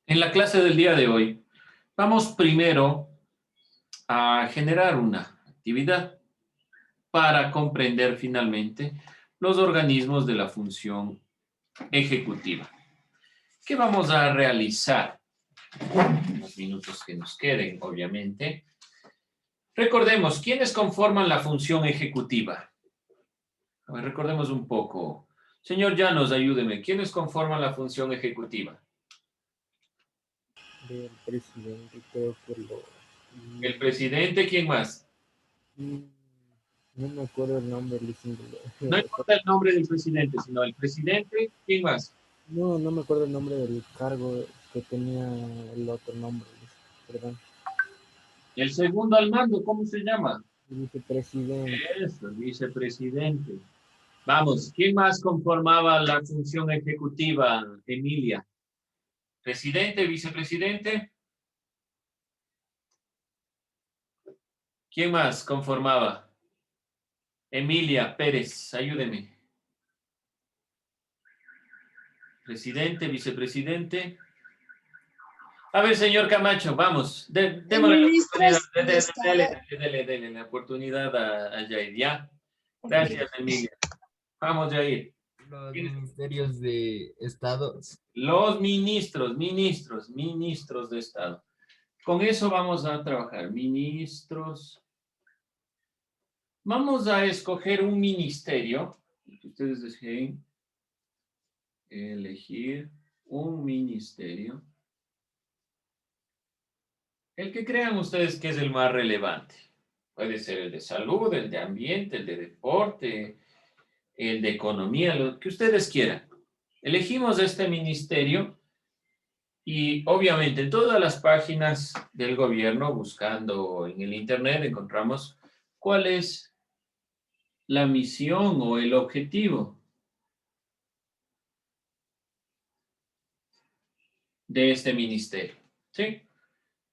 En la clase del día de hoy, vamos primero a generar una actividad para comprender finalmente los organismos de la función ejecutiva. ¿Qué vamos a realizar en los minutos que nos queden, obviamente? Recordemos, ¿quiénes conforman la función ejecutiva? A ver, recordemos un poco. Señor Llanos, ayúdeme. ¿Quiénes conforman la función ejecutiva? Del presidente, creo que lo... El presidente, ¿quién más? mm, no me acuerdo el nombre, No importa el nombre del presidente, sino el presidente, ¿quién más? no me acuerdo el nombre del cargo que tenía el otro nombre, perdón, El segundo al mando, ¿cómo se llama? el vicepresidente. Eso, el vicepresidente. Vamos, ¿quién más conformaba la función ejecutiva, Emilia? ¿Presidente, vicepresidente? ¿Quién más conformaba? Emilia Pérez, ayúdeme. Presidente, vicepresidente. A ver, señor Camacho, vamos, démosle la oportunidad, Ministros de Estado. dele la oportunidad a Jair, ¿ya? Gracias, Emilia. Vamos, Jair. Los ministerios de Estado. Los ministros de Estado. Con eso vamos a trabajar. Ministros. Vamos a escoger un ministerio. Ustedes deseen elegir un ministerio. El que crean ustedes que es el más relevante. Puede ser el de salud, el de ambiente, el de deporte, el de economía, lo que ustedes quieran. Elegimos este ministerio y obviamente en todas las páginas del gobierno, buscando en el Internet, encontramos cuál es la misión o el objetivo de este ministerio. ¿Sí?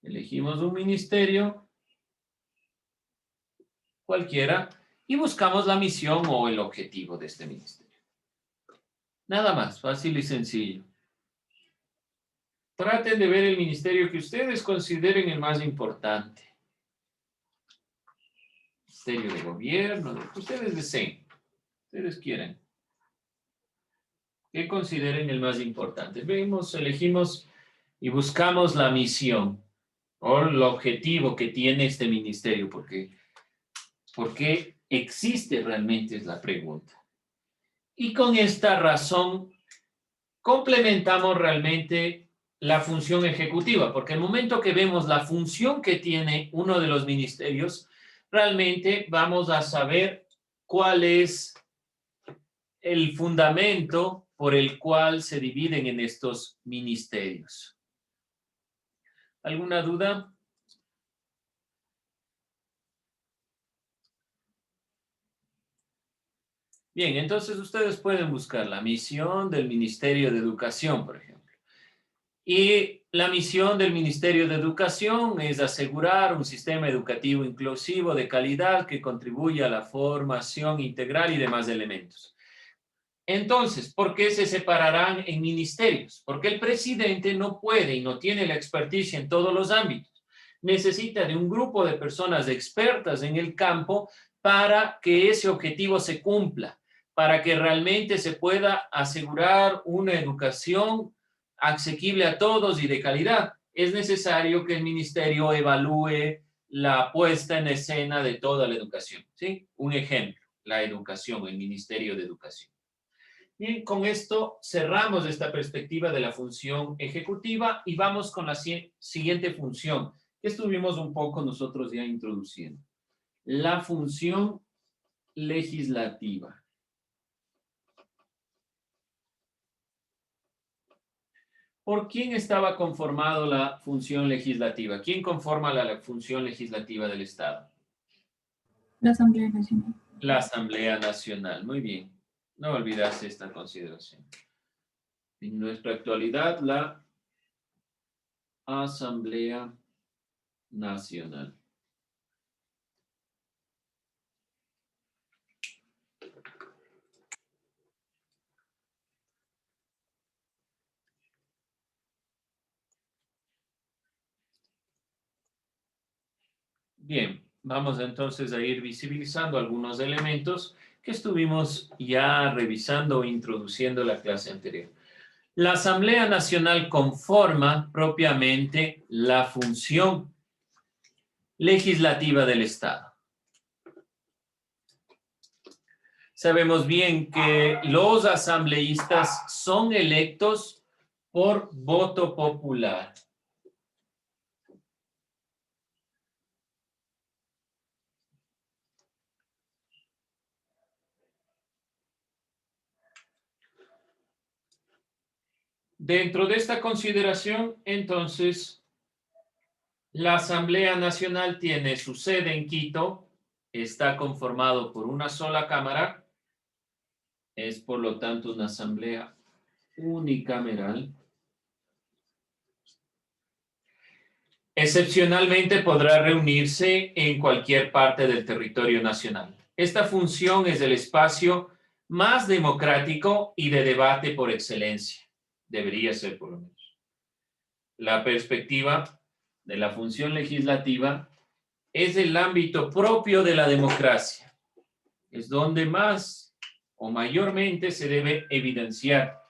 Elegimos un ministerio cualquiera y buscamos la misión o el objetivo de este ministerio. Nada más, fácil y sencillo. Traten de ver el ministerio que ustedes consideren el más importante. Ministerio de gobierno, lo que ustedes deseen, ustedes quieran. Que consideren el más importante. Vemos, elegimos y buscamos la misión o el objetivo que tiene este ministerio, porque existe realmente es la pregunta. Y con esta razón complementamos realmente la función ejecutiva, porque el momento que vemos la función que tiene uno de los ministerios, realmente vamos a saber cuál es el fundamento por el cual se dividen en estos ministerios. ¿Alguna duda? Bien, entonces ustedes pueden buscar la misión del Ministerio de Educación, por ejemplo. Y la misión del Ministerio de Educación es asegurar un sistema educativo inclusivo de calidad que contribuya a la formación integral y demás elementos. Entonces, ¿por qué se separarán en ministerios? Porque el presidente no puede y no tiene la experticia en todos los ámbitos. Necesita de un grupo de personas expertas en el campo para que ese objetivo se cumpla, para que realmente se pueda asegurar una educación asequible a todos y de calidad. Es necesario que el ministerio evalúe la puesta en escena de toda la educación, ¿sí? Un ejemplo, la educación, el Ministerio de Educación. Bien, con esto cerramos esta perspectiva de la función ejecutiva y vamos con la siguiente función, que estuvimos un poco nosotros ya introduciendo. La función legislativa. ¿Por quién estaba conformado la función legislativa? ¿Quién conforma la función legislativa del Estado? La Asamblea Nacional. La Asamblea Nacional. Muy bien. No olvidarse esta consideración. En nuestra actualidad, la Asamblea Nacional. Bien, vamos entonces a ir visibilizando algunos elementos que estuvimos ya revisando e introduciendo en la clase anterior. La Asamblea Nacional conforma propiamente la función legislativa del Estado. Sabemos bien que los asambleístas son electos por voto popular. Dentro de esta consideración, entonces, la Asamblea Nacional tiene su sede en Quito, está conformado por una sola cámara, es por lo tanto una asamblea unicameral. Excepcionalmente podrá reunirse en cualquier parte del territorio nacional. Esta función es el espacio más democrático y de debate por excelencia. Debería ser por lo menos. La perspectiva de la función legislativa es el ámbito propio de la democracia. Es donde más o mayormente se debe evidenciar.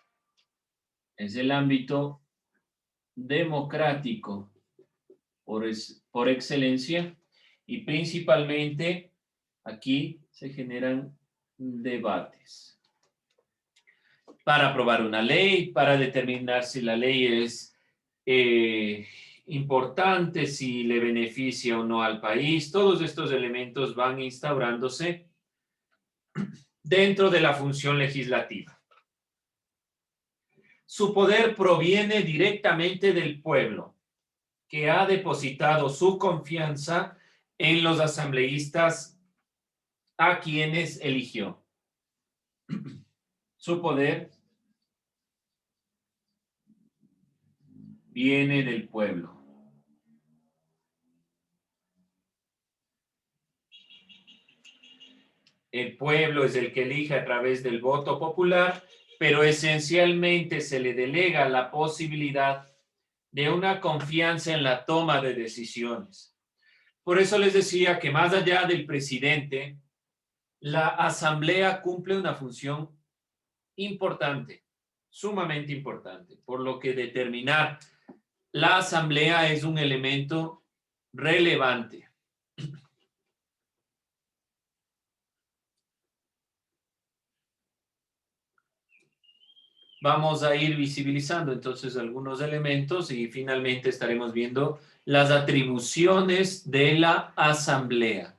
Es el ámbito democrático por excelencia y principalmente aquí se generan debates. Para aprobar una ley, para determinar si la ley es importante, si le beneficia o no al país, todos estos elementos van instaurándose dentro de la función legislativa. Su poder proviene directamente del pueblo, que ha depositado su confianza en los asambleístas a quienes eligió. Su poder viene del pueblo. El pueblo es el que elige a través del voto popular, pero esencialmente se le delega la posibilidad de una confianza en la toma de decisiones. Por eso les decía que más allá del presidente, la asamblea cumple una función importante, sumamente importante, por lo que determinar la asamblea es un elemento relevante. Vamos a ir visibilizando entonces algunos elementos y finalmente estaremos viendo las atribuciones de la asamblea.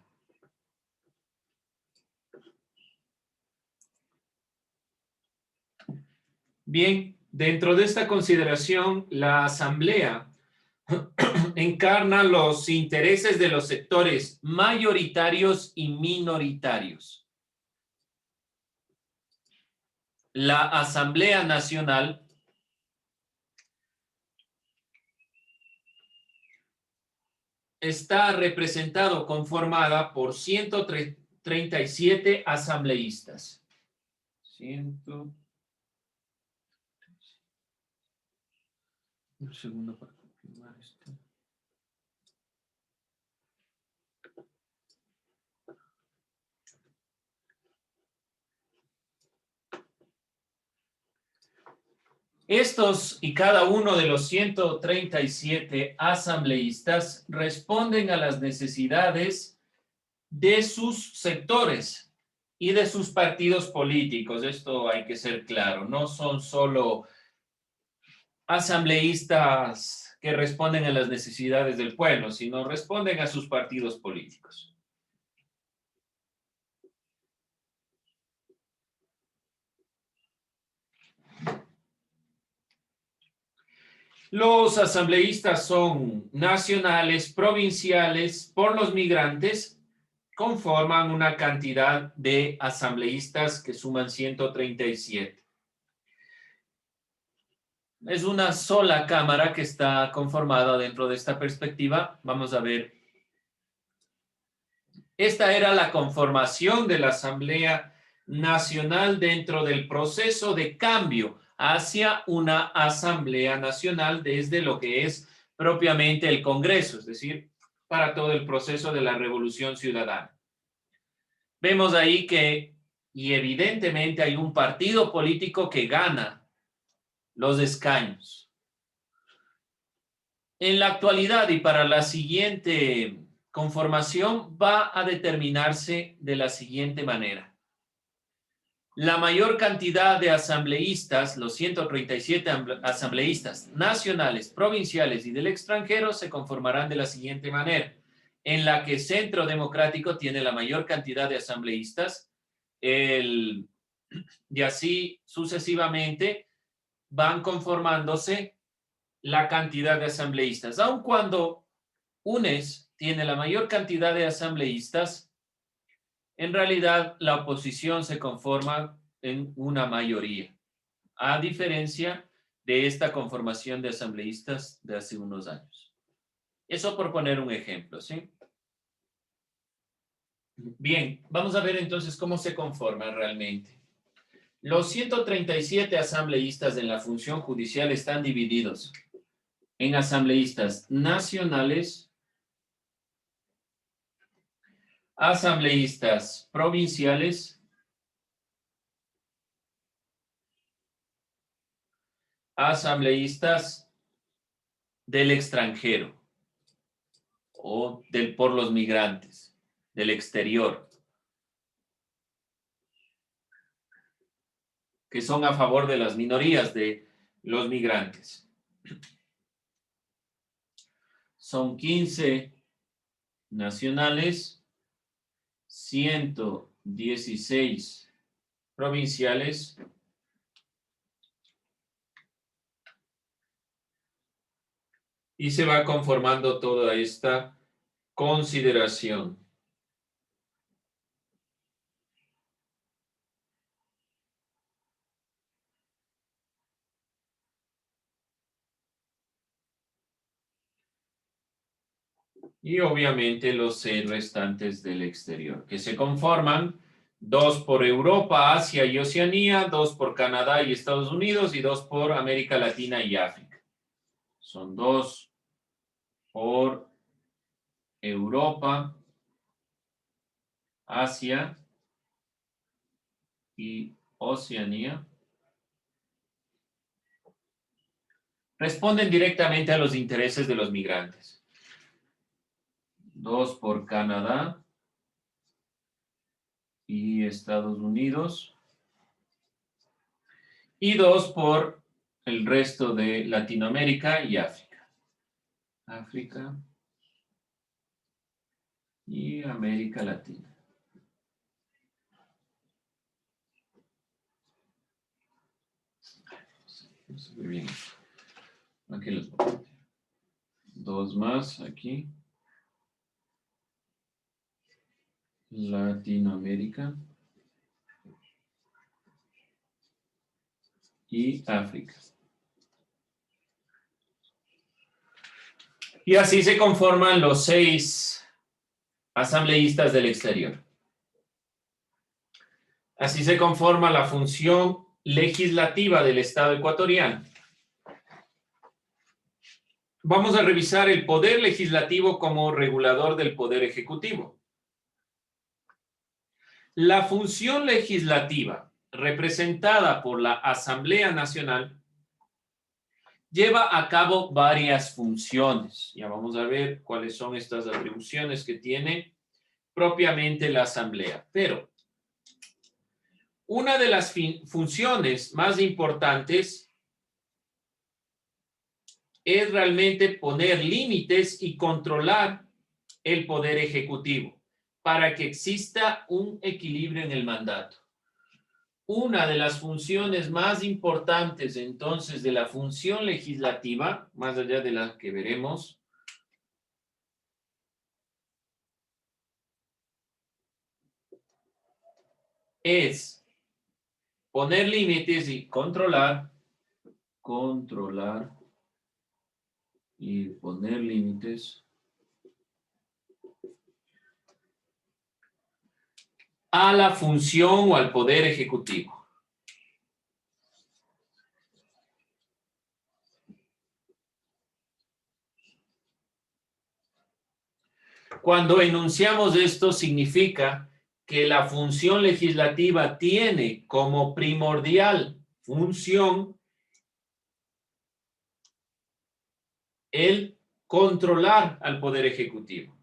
Bien, dentro de esta consideración, la asamblea encarna los intereses de los sectores mayoritarios y minoritarios. La Asamblea Nacional está conformada por 137 asambleístas. Un segundo para confirmar esto. Estos y cada uno de los 137 asambleístas responden a las necesidades de sus sectores y de sus partidos políticos. Esto hay que ser claro, no son solo asambleístas que responden a las necesidades del pueblo, sino responden a sus partidos políticos. Los asambleístas son nacionales, provinciales, por los migrantes, conforman una cantidad de asambleístas que suman 137. Es una sola cámara que está conformada dentro de esta perspectiva. Vamos a ver. Esta era la conformación de la Asamblea Nacional dentro del proceso de cambio hacia una Asamblea Nacional desde lo que es propiamente el Congreso, es decir, para todo el proceso de la Revolución Ciudadana. Vemos ahí que, y evidentemente hay un partido político que gana los escaños. En la actualidad y para la siguiente conformación va a determinarse de la siguiente manera. La mayor cantidad de asambleístas, los 137 asambleístas nacionales, provinciales y del extranjero se conformarán de la siguiente manera, en la que Centro Democrático tiene la mayor cantidad de asambleístas, y así sucesivamente van conformándose la cantidad de asambleístas. Aun cuando UNES tiene la mayor cantidad de asambleístas, en realidad la oposición se conforma en una mayoría, a diferencia de esta conformación de asambleístas de hace unos años. Eso por poner un ejemplo, ¿sí? Bien, vamos a ver entonces cómo se conforma realmente. Los 137 asambleístas en la función judicial están divididos en asambleístas nacionales, asambleístas provinciales, asambleístas del extranjero o por los migrantes, del exterior, que son a favor de las minorías de los migrantes. Son 15 nacionales, 116 provinciales y se va conformando toda esta consideración. Y obviamente los 6 restantes del exterior, que se conforman 2 por Europa, Asia y Oceanía, 2 por Canadá y Estados Unidos y 2 por América Latina y África. Son 2 por Europa, Asia y Oceanía. Responden directamente a los intereses de los migrantes. 2 por Canadá y Estados Unidos. Y 2 por el resto de Latinoamérica y África. África y América Latina. Muy bien. Aquí los voy a meter. 2 más aquí. Latinoamérica y África. Y así se conforman los 6 asambleístas del exterior. Así se conforma la función legislativa del Estado ecuatoriano. Vamos a revisar el poder legislativo como regulador del poder ejecutivo. La función legislativa, representada por la Asamblea Nacional, lleva a cabo varias funciones. Ya vamos a ver cuáles son estas atribuciones que tiene propiamente la Asamblea. Pero una de las funciones más importantes es realmente poner límites y controlar el poder ejecutivo para que exista un equilibrio en el mandato. Una de las funciones más importantes entonces de la función legislativa, más allá de la que veremos, es poner límites y controlar y poner límites a la función o al poder ejecutivo. Cuando enunciamos esto, significa que la función legislativa tiene como primordial función el controlar al Poder Ejecutivo.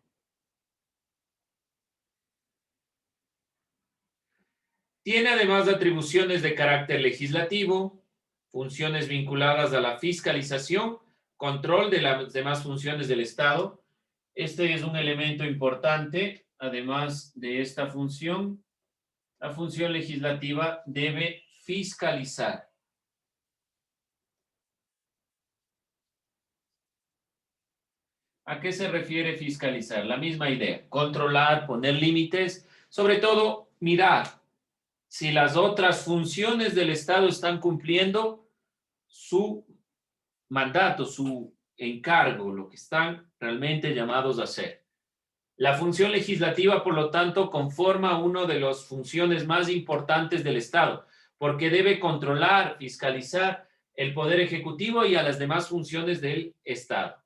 Tiene además atribuciones de carácter legislativo, funciones vinculadas a la fiscalización, control de las demás funciones del Estado. Este es un elemento importante, además de esta función. La función legislativa debe fiscalizar. ¿A qué se refiere fiscalizar? La misma idea, controlar, poner límites, sobre todo mirar si las otras funciones del Estado están cumpliendo su mandato, su encargo, lo que están realmente llamados a hacer. La función legislativa, por lo tanto, conforma una de las funciones más importantes del Estado, porque debe controlar, fiscalizar el Poder Ejecutivo y a las demás funciones del Estado.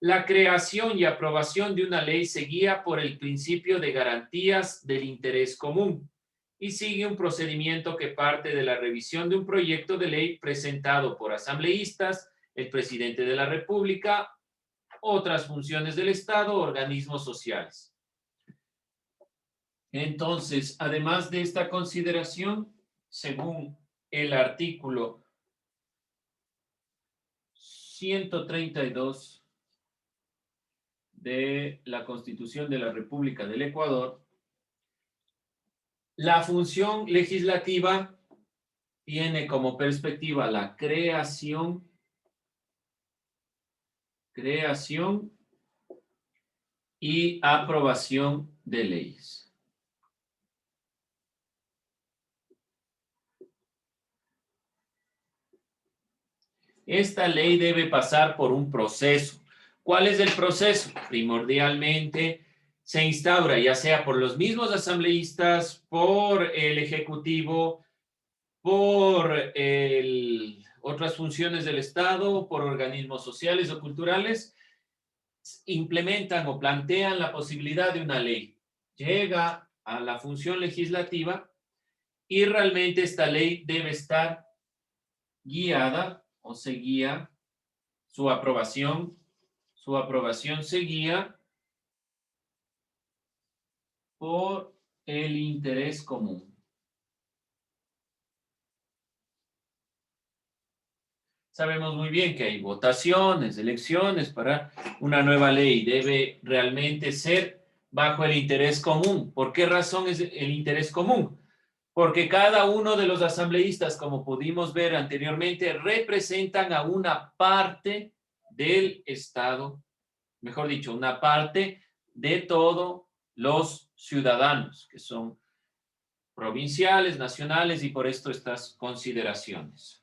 La creación y aprobación de una ley se guía por el principio de garantías del interés común y sigue un procedimiento que parte de la revisión de un proyecto de ley presentado por asambleístas, el presidente de la República, otras funciones del Estado, organismos sociales. Entonces, además de esta consideración, según el artículo 132 de la Constitución de la República del Ecuador, la función legislativa tiene como perspectiva la creación y aprobación de leyes. Esta ley debe pasar por un proceso. ¿Cuál es el proceso? Primordialmente se instaura ya sea por los mismos asambleístas, por el Ejecutivo, por otras funciones del Estado, por organismos sociales o culturales, implementan o plantean la posibilidad de una ley. Llega a la función legislativa y realmente esta ley debe estar guiada o se guía, su aprobación se guía por el interés común. Sabemos muy bien que hay votaciones, elecciones para una nueva ley. Debe realmente ser bajo el interés común. ¿Por qué razón es el interés común? Porque cada uno de los asambleístas, como pudimos ver anteriormente, representan a una parte del Estado, mejor dicho, una parte de todos los ciudadanos, que son provinciales, nacionales, y por esto estas consideraciones.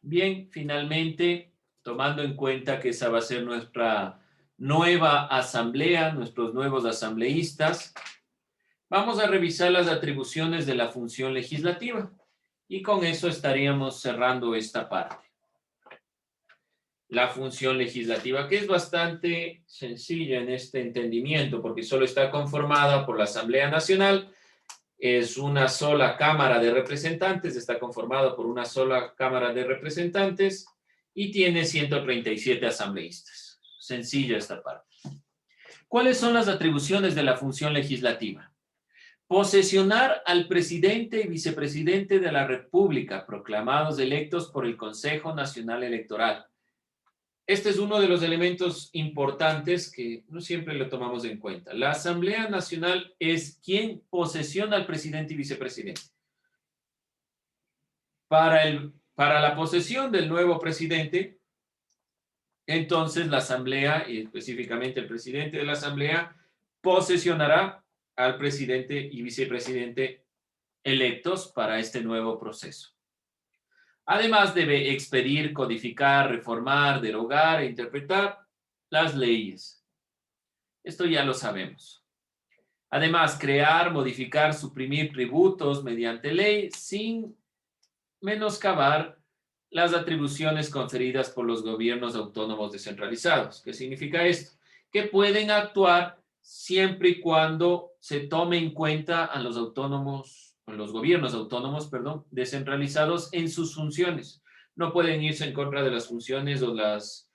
Bien, finalmente, tomando en cuenta que esa va a ser nuestra nueva asamblea, nuestros nuevos asambleístas, vamos a revisar las atribuciones de la función legislativa y con eso estaríamos cerrando esta parte. La función legislativa, que es bastante sencilla en este entendimiento porque solo está conformada por la Asamblea Nacional. Es una sola Cámara de Representantes, está conformado por una sola Cámara de Representantes y tiene 137 asambleístas. Sencilla esta parte. ¿Cuáles son las atribuciones de la función legislativa? Posesionar al presidente y vicepresidente de la República, proclamados electos por el Consejo Nacional Electoral. Este es uno de los elementos importantes que no siempre lo tomamos en cuenta. La Asamblea Nacional es quien posesiona al presidente y vicepresidente. Para la posesión del nuevo presidente, entonces la Asamblea, y específicamente el presidente de la Asamblea, posesionará al presidente y vicepresidente electos para este nuevo proceso. Además, debe expedir, codificar, reformar, derogar e interpretar las leyes. Esto ya lo sabemos. Además, crear, modificar, suprimir tributos mediante ley sin menoscabar las atribuciones conferidas por los gobiernos autónomos descentralizados. ¿Qué significa esto? Que pueden actuar siempre y cuando se tome en cuenta a los gobiernos autónomos, perdón, descentralizados en sus funciones. No pueden irse en contra de las funciones o las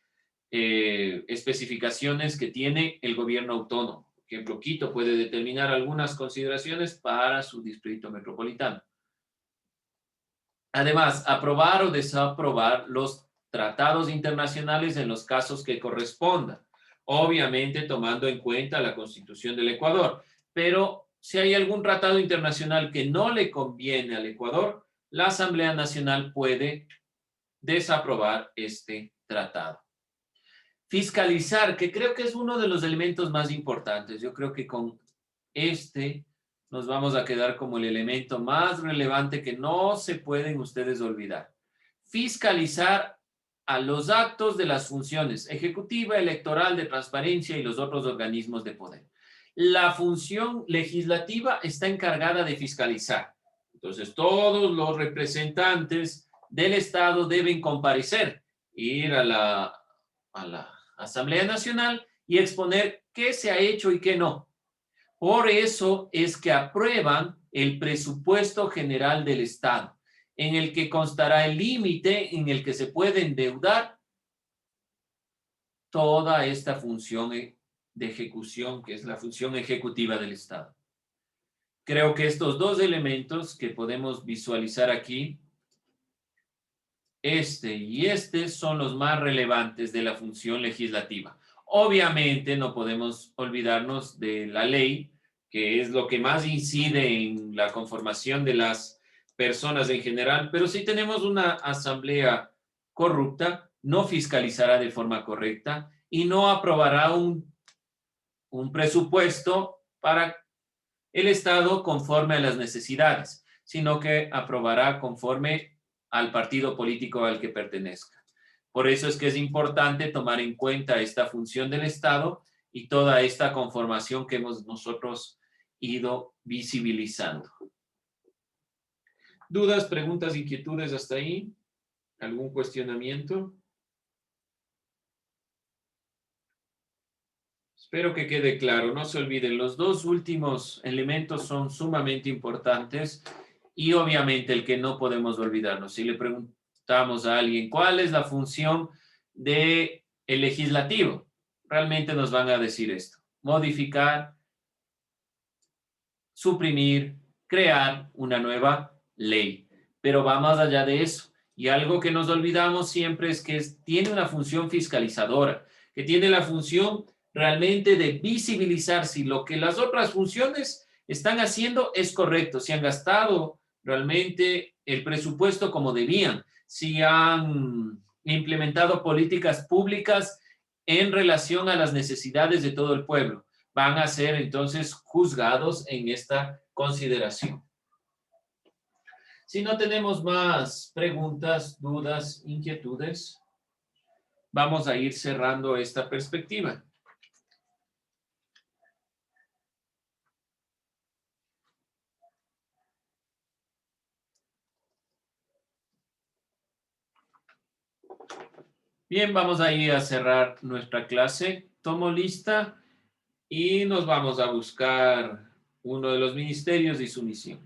especificaciones que tiene el gobierno autónomo. Por ejemplo, Quito puede determinar algunas consideraciones para su distrito metropolitano. Además, aprobar o desaprobar los tratados internacionales en los casos que correspondan, obviamente tomando en cuenta la Constitución del Ecuador. Pero si hay algún tratado internacional que no le conviene al Ecuador, la Asamblea Nacional puede desaprobar este tratado. Fiscalizar, que creo que es uno de los elementos más importantes. Yo creo que con este nos vamos a quedar como el elemento más relevante que no se pueden ustedes olvidar. Fiscalizar a los actos de las funciones ejecutiva, electoral, de transparencia y los otros organismos de poder. La función legislativa está encargada de fiscalizar. Entonces, todos los representantes del Estado deben comparecer, ir a la Asamblea Nacional y exponer qué se ha hecho y qué no. Por eso es que aprueban el presupuesto general del Estado, en el que constará el límite en el que se puede endeudar toda esta función de ejecución, que es la función ejecutiva del Estado. Creo que estos dos elementos que podemos visualizar aquí, este y este, son los más relevantes de la función legislativa. Obviamente no podemos olvidarnos de la ley, que es lo que más incide en la conformación de las personas en general, pero si tenemos una asamblea corrupta, no fiscalizará de forma correcta y no aprobará un presupuesto para el Estado conforme a las necesidades, sino que aprobará conforme al partido político al que pertenezca. Por eso es que es importante tomar en cuenta esta función del Estado y toda esta conformación que hemos nosotros ido visibilizando. ¿Dudas, preguntas, inquietudes hasta ahí? ¿Algún cuestionamiento? Espero que quede claro. No se olviden, los dos últimos elementos son sumamente importantes y obviamente el que no podemos olvidarnos. Si le preguntamos a alguien cuál es la función del legislativo, realmente nos van a decir esto: modificar, suprimir, crear una nueva ley. Pero va más allá de eso. Y algo que nos olvidamos siempre es que tiene una función fiscalizadora, que tiene la función realmente de visibilizar si lo que las otras funciones están haciendo es correcto, si han gastado realmente el presupuesto como debían, si han implementado políticas públicas en relación a las necesidades de todo el pueblo. Van a ser entonces juzgados en esta consideración. Si no tenemos más preguntas, dudas, inquietudes, vamos a ir cerrando esta perspectiva. Bien, vamos a ir a cerrar nuestra clase. Tomo lista y nos vamos a buscar uno de los ministerios y su misión.